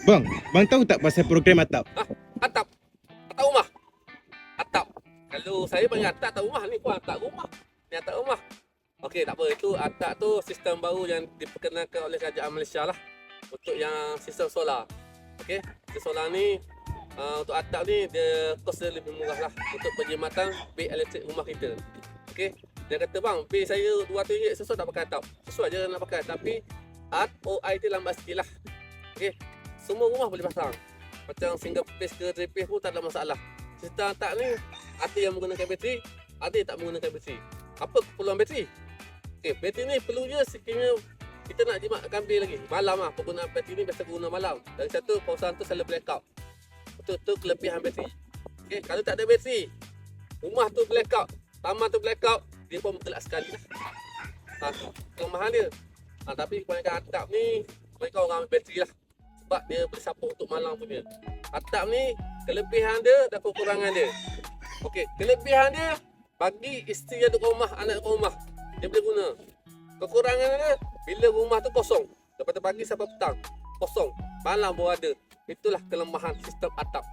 Bang tahu tak pasal program atap? Hah? Atap? Atap rumah? Atap? Kalau saya panggil atap rumah, ni pun atap rumah. Ni atap rumah. Okey, tak apa. Itu atap tu sistem baru yang diperkenalkan oleh kerajaan Malaysia lah. Untuk yang sistem solar. Okey, sistem solar ni untuk atap ni dia kos dia lebih murah lah untuk perkhidmatan bil elektrik rumah kita. Okey, dia kata bang, bil saya RM200 sesuai tak pakai atap. Sesuai je nak pakai, tapi ROI dia lambat sikit lah. Okey, semua rumah boleh pasang. Macam single phase ke three phase pun tak ada masalah. Sistem atap ni ada yang menggunakan bateri, ada yang tak menggunakan bateri. Apa keperluan bateri? Okey, bateri ni perlunya sekiranya kita nak jimat kambing lagi. Malam lah, penggunaan bateri ni biasa guna malam. Dari satu, kawasan tu selalu blackout. Itu kelebihan bateri. Okey, kalau tak ada bateri, rumah tu blackout, taman tu blackout, dia pun gelap sekali lah. Kelemahan dia. Tapi kebanyakan atap ni, mereka orang ambil bateri lah. Sebab dia boleh support untuk malam punya. Atap ni, kelebihan dia dan kekurangan dia. Okey, kelebihan dia, bagi isteri yang duduk rumah, anak duduk rumah, dia boleh guna. Kekurangan dia, bila rumah tu kosong, daripada pagi sampai petang, kosong, malam baru ada. Itulah kelemahan sistem atap.